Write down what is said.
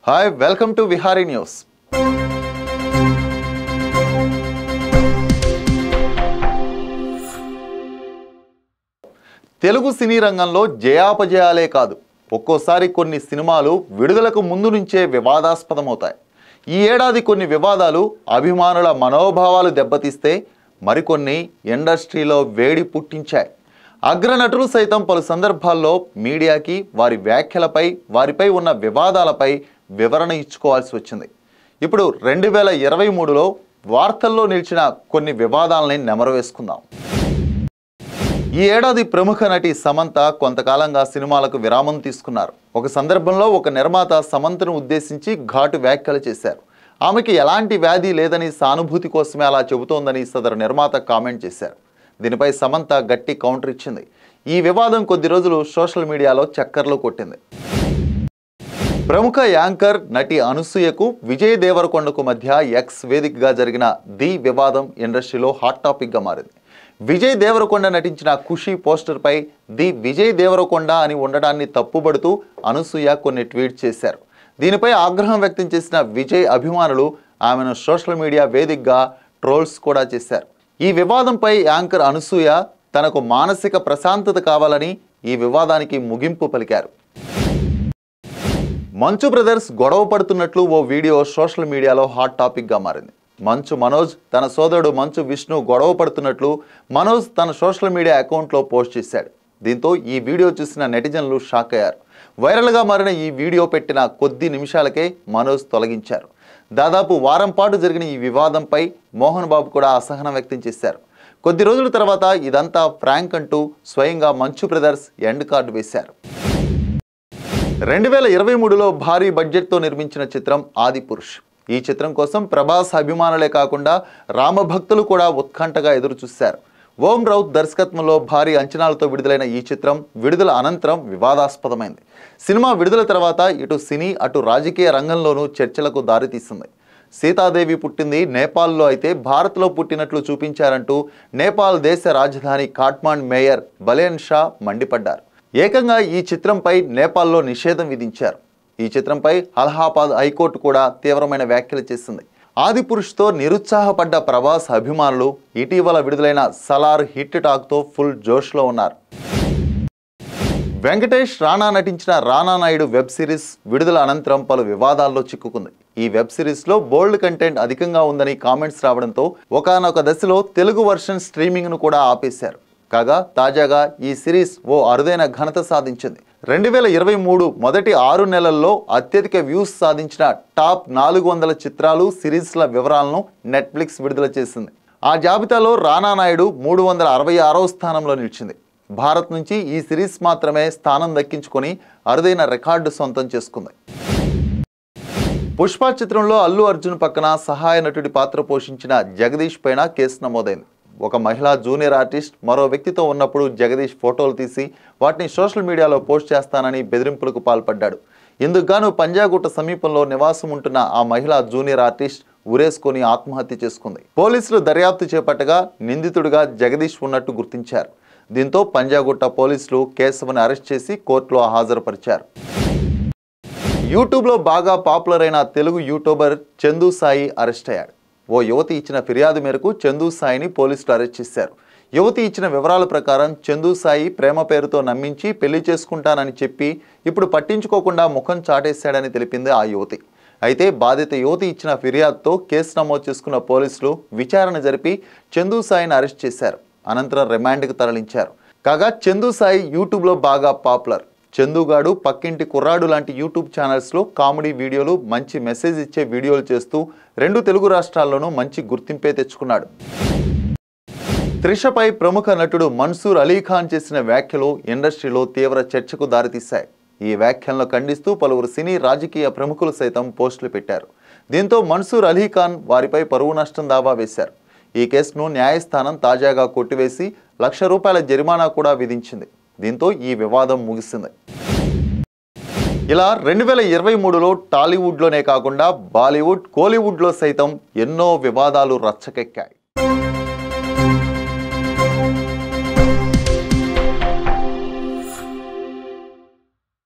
Hi, welcome to Vihari News. Telugu సినీ రంగంలో జయాపజయాలే కాదు, ఒక్కోసారి కొన్ని సినిమాలు విడుదలకు ముందు నుంచే వివాదాస్పదమవుతాయి. ఈ ఏడాది కొన్ని వివాదాలు అభిమానుల మనోభావాలు దెబ్బతీస్తే మరికొన్ని ఇండస్ట్రీలో వేడి పుట్టించాయి. అగ్రనటులు సైతం పలు సందర్భాల్లో మీడియాకి వారి వ్యాఖ్యలపై, వారిపై ఉన్న వివాదాలపై వివరణ ఇచ్చుకోవాల్సి వచ్చింది. ఇప్పుడు 2023లో వార్తల్లో నిలిచిన కొన్ని వివాదాలని నెమరవేసుకుందాం. ఈ ఏడాది ప్రముఖ నటి సమంత కొంతకాలంగా సినిమాలకు విరామం తీసుకున్నారు. ఒక సందర్భంలో ఒక నిర్మాత సమంతను ఉద్దేశించి ఘాటు వ్యాఖ్యలు చేశారు. ఆమెకి ఎలాంటి వ్యాధి లేదని, సానుభూతి కోసమే అలా చెబుతోందని సదరు నిర్మాత కామెంట్ చేశారు. దీనిపై సమంత గట్టి కౌంటర్ ఇచ్చింది. ఈ వివాదం కొద్ది రోజులు సోషల్ మీడియాలో చక్కర్లు కొట్టింది. ప్రముఖ యాంకర్ నటి అనసూయకు విజయ్ దేవరకొండకు మధ్య ఎక్స్ వేదికగా జరిగిన ది వివాదం ఇండస్ట్రీలో హాట్ టాపిక్గా మారింది. విజయ్ దేవరకొండ నటించిన ఖుషి పోస్టర్పై ది విజయ్ దేవరకొండ అని ఉండడాన్ని తప్పుబడుతూ అనసూయ కొన్ని ట్వీట్ చేశారు. దీనిపై ఆగ్రహం వ్యక్తం చేసిన విజయ్ అభిమానులు ఆమెను సోషల్ మీడియా వేదికగా ట్రోల్స్ కూడా చేశారు. ఈ వివాదంపై యాంకర్ అనసూయ తనకు మానసిక ప్రశాంతత కావాలని ఈ వివాదానికి ముగింపు పలికారు. మంచు బ్రదర్స్ గొడవ పడుతున్నట్లు ఓ వీడియో సోషల్ మీడియాలో హాట్ టాపిక్గా మారింది. మంచు మనోజ్ తన సోదరుడు మంచు విష్ణు గొడవ పడుతున్నట్లు మనోజ్ తన సోషల్ మీడియా అకౌంట్లో పోస్ట్ చేశాడు. దీంతో ఈ వీడియో చూసిన నెటిజన్లు షాక్ అయ్యారు. వైరల్గా మారిన ఈ వీడియో పెట్టిన కొద్ది నిమిషాలకే మనోజ్ తొలగించారు. దాదాపు వారం పాటు జరిగిన ఈ వివాదంపై మోహన్ బాబు కూడా అసహనం వ్యక్తం చేశారు. కొద్ది రోజుల తర్వాత ఇదంతా ఫ్రాంక్ అంటూ స్వయంగా మంచు బ్రదర్స్ ఎండ్ కార్డు వేశారు. 2023లో భారీ బడ్జెట్తో నిర్మించిన చిత్రం ఆదిపురుష్. ఈ చిత్రం కోసం ప్రభాస్ అభిమానులే కాకుండా రామభక్తులు కూడా ఉత్కంఠగా ఎదురుచూశారు. ఓం రౌత్ దర్శకత్వంలో భారీ అంచనాలతో విడుదలైన ఈ చిత్రం విడుదల అనంతరం వివాదాస్పదమైంది. సినిమా విడుదల తర్వాత ఇటు సినీ, అటు రాజకీయ రంగంలోనూ చర్చలకు దారితీసింది. సీతాదేవి పుట్టింది నేపాల్లో అయితే భారత్లో పుట్టినట్లు చూపించారంటూ నేపాల్ దేశ రాజధాని కాఠ్మండ్ మేయర్ బలేన్ షా మండిపడ్డారు. ఏకంగా ఈ చిత్రంపై నేపాల్లో నిషేధం విధించారు. ఈ చిత్రంపై అలహాబాద్ హైకోర్టు కూడా తీవ్రమైన వ్యాఖ్యలు చేసింది. ఆదిపురుష్తో నిరుత్సాహపడ్డ ప్రభాస్ అభిమానులు ఇటీవల విడుదలైన సలార్ హిట్ టాక్తో ఫుల్ జోష్లో ఉన్నారు. వెంకటేష్ రానా నటించిన రానా నాయుడు వెబ్ సిరీస్ విడుదల అనంతరం పలు వివాదాల్లో చిక్కుకుంది. ఈ వెబ్ సిరీస్లో బోల్డ్ కంటెంట్ అధికంగా ఉందని కామెంట్స్ రావడంతో ఒకానొక దశలో తెలుగు వర్షన్ స్ట్రీమింగ్ను కూడా ఆపేశారు. కాగా తాజాగా ఈ సిరీస్ ఓ అరుదైన ఘనత సాధించింది. 2023 మొదటి 6 నెలల్లో అత్యధిక వ్యూస్ సాధించిన టాప్ 400 చిత్రాలు, సిరీస్ల వివరాలను నెట్ఫ్లిక్స్ విడుదల చేసింది. ఆ జాబితాలో రానా నాయుడు 366వ స్థానంలో నిలిచింది. భారత్ నుంచి ఈ సిరీస్ మాత్రమే స్థానం దక్కించుకొని అరుదైన రికార్డు సొంతం చేసుకుంది. పుష్ప చిత్రంలో అల్లు అర్జున్ పక్కన సహాయ నటుడి పాత్ర పోషించిన జగదీష్ పైన కేసు నమోదైంది. ఒక మహిళా జూనియర్ ఆర్టిస్ట్ మరో వ్యక్తితో ఉన్నప్పుడు జగదీష్ ఫోటోలు తీసి వాటిని సోషల్ మీడియాలో పోస్ట్ చేస్తానని బెదిరింపులకు పాల్పడ్డాడు. ఇందుకు గాను పంజాగుట్ట సమీపంలో నివాసం ఉంటున్న ఆ మహిళా జూనియర్ ఆర్టిస్ట్ ఉరేసుకొని ఆత్మహత్య చేసుకుంది. పోలీసులు దర్యాప్తు చేపట్టగా నిందితుడిగా జగదీష్ ఉన్నట్టు గుర్తించారు. దీంతో పంజాగుట్ట పోలీసులు కేశవని అరెస్ట్ చేసి కోర్టులో హాజరుపరిచారు. యూట్యూబ్లో బాగా పాపులర్ అయిన తెలుగు యూట్యూబర్ చందు సాయి అరెస్ట్ అయ్యాడు. ఓ యువతి ఇచ్చిన ఫిర్యాదు మేరకు చందు సాయిని పోలీసులు అరెస్ట్ చేశారు. యువతి ఇచ్చిన వివరాల ప్రకారం చందు సాయి ప్రేమ పేరుతో నమ్మించి పెళ్లి చేసుకుంటానని చెప్పి ఇప్పుడు పట్టించుకోకుండా ముఖం చాటేశాడని తెలిపింది ఆ యువతి. అయితే బాధిత యువతి ఇచ్చిన ఫిర్యాదుతో కేసు నమోదు చేసుకున్న పోలీసులు విచారణ జరిపి చందు సాయిని అరెస్ట్ చేశారు. అనంతరం రిమాండ్కి తరలించారు. కాగా చందు సాయి యూట్యూబ్లో బాగా పాపులర్. చందుగాడు, పక్కింటి కుర్రాడు లాంటి యూట్యూబ్ ఛానల్స్లో కామెడీ వీడియోలు, మంచి మెసేజ్ ఇచ్చే వీడియోలు చేస్తూ 2 తెలుగు రాష్ట్రాల్లోనూ మంచి గుర్తింపే తెచ్చుకున్నాడు. త్రిషపై ప్రముఖ నటుడు మన్సూర్ అలీఖాన్ చేసిన వ్యాఖ్యలు ఇండస్ట్రీలో తీవ్ర చర్చకు దారితీశాయి. ఈ వ్యాఖ్యలను ఖండిస్తూ పలువురు సినీ, రాజకీయ ప్రముఖులు సైతం పోస్టులు పెట్టారు. దీంతో మన్సూర్ అలీఖాన్ వారిపై పరువు నష్టం దావా వేశారు. ఈ కేసును న్యాయస్థానం తాజాగా కొట్టివేసి ₹1,00,000 జరిమానా కూడా విధించింది. దీంతో ఈ వివాదం ముగిసింది. ఇలా 2023లో టాలీవుడ్లోనే కాకుండా బాలీవుడ్, కోలీవుడ్లో సైతం ఎన్నో వివాదాలు రచ్చకెక్కాయి.